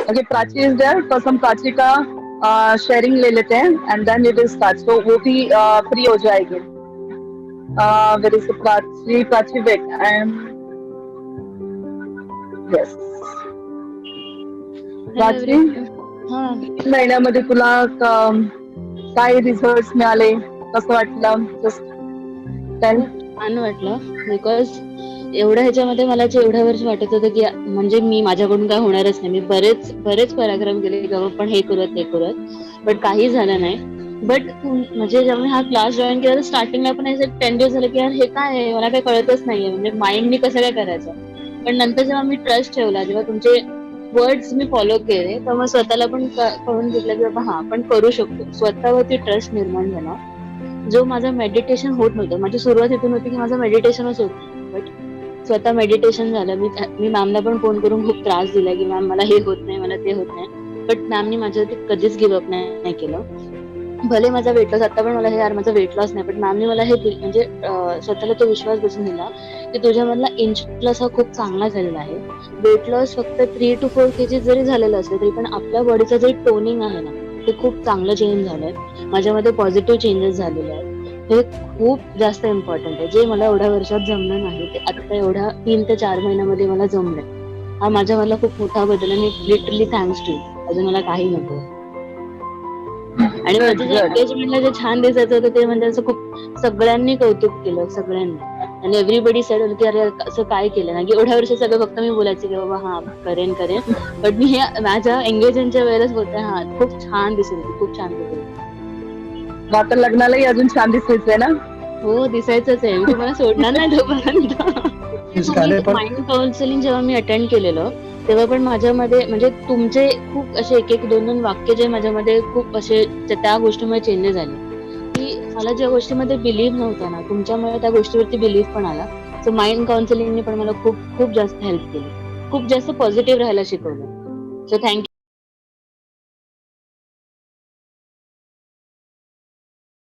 Okay, Prachi is there, तो हम प्राची का sharing ले लेते हैं and then it will start, तो वो भी फ्री हो जाएगी. Where is Prachi? Prachi wait, I am, yes. Hello Prachi, everyone. हा, महिन्यामध्ये तुला काय रिझल्ट मिळाले, कसं वाटलं, जस्ट टेल. खूप छान वाटलं. बिकॉज एवढ्या ह्याच्यामध्ये मला एवढ्या वर्ष वाटत होतं की म्हणजे मी माझ्याकडून काय होणारच नाही. मी बरेच बरेच पराक्रम केले की बाबा पण हे करूयात ते करूयात, बट काही झालं नाही. बट म्हणजे जेव्हा मी हा क्लास जॉईन केला तर स्टार्टिंगला पण असे 10 दिवस झाले की यार हे काय आहे, मला काही कळतच नाहीये, म्हणजे माइंडनी कसं काय करायचं. पण नंतर जेव्हा मी ट्रस्ट ठेवला, जेव्हा तुमचे वर्ड्स मी फॉलो केले, तर मग स्वतःला पण कळून घेतलं की बाबा हा आपण करू शकतो. स्वतःवरती ट्रस्ट निर्माण झाला. जो माझं मेडिटेशन होत नव्हतं, माझी सुरुवात इथून होती की माझं मेडिटेशनच होत नव्हतं. बट स्वतः मेडिटेशन झालं. मी मॅमला पण फोन करून खूप त्रास दिला की मॅम मला हे होत नाही, मला ते होत नाही. बट मॅमनी माझ्यावरती कधीच गिव्हअप नाही केलं. भले माझा वेट लॉस, आता पण मला हे यार माझा वेट लॉस नाही, पण मॅमनी मला हे म्हणजे स्वतःला तो विश्वास बसून दिला की तुझ्यामधला इंच लॉस हा खूप चांगला झालेला आहे. वेट लॉस फक्त 3 to 4 kg जरी झालेलं असलं तरी पण आपल्या बॉडीचं जे टोनिंग आहे ना, ते खूप चांगलं चेंज झालंय. माझ्यामध्ये पॉझिटिव्ह चेंजेस झालेले आहेत. हे खूप जास्त इम्पॉर्टंट आहे. जे मला एवढ्या वर्षात जमलं नाही ते आता एवढ्या 3 ते 4 महिन्यामध्ये मला जमलंय. हा माझ्यामधला खूप मोठा बदल आहे. Literally thanks to. अजून मला काही नको. आणि गुड माझं जे गुड. एंगेजमेंटला जे छान दिसायचं होतं ते म्हणजे असं खूप सगळ्यांनी कौतुक केलं, सगळ्यांनी. आणि एव्हरीबडी सेड की अरे असं काय केलं ना, की एवढ्या वर्ष सगळं फक्त मी बोलायचे की बाबा हा करेन करेन. बट मी हे माझ्या एंगेजमेंटच्या वेळेलाच बोलते हा खूप छान दिसत होती, खूप छान दिसत होती. मग आता लग्नालाही अजून छान दिसायचंय ना. हो, दिसायचंच आहे. मी तुम्हाला सोडणार नाही तोपर्यंत. तुम्ही पण माइंड काउन्सिलिंग जेव्हा मी अटेंड केलेलं तेव्हा पण माझ्यामध्ये म्हणजे तुमचे खूप असे एक एक दोन दोन वाक्य जे माझ्यामध्ये खूप असे त्या गोष्टीमुळे चेंजेस झाले की मला ज्या गोष्टीमध्ये बिलीव्ह नव्हता ना, तुमच्यामुळे त्या गोष्टीवरती बिलीव्ह पण आला. सो माइंड काउन्सिलिंगने पण मला खूप खूप जास्त हेल्प केली, खूप जास्त पॉझिटिव्ह राहायला शिकवलं. So thank you.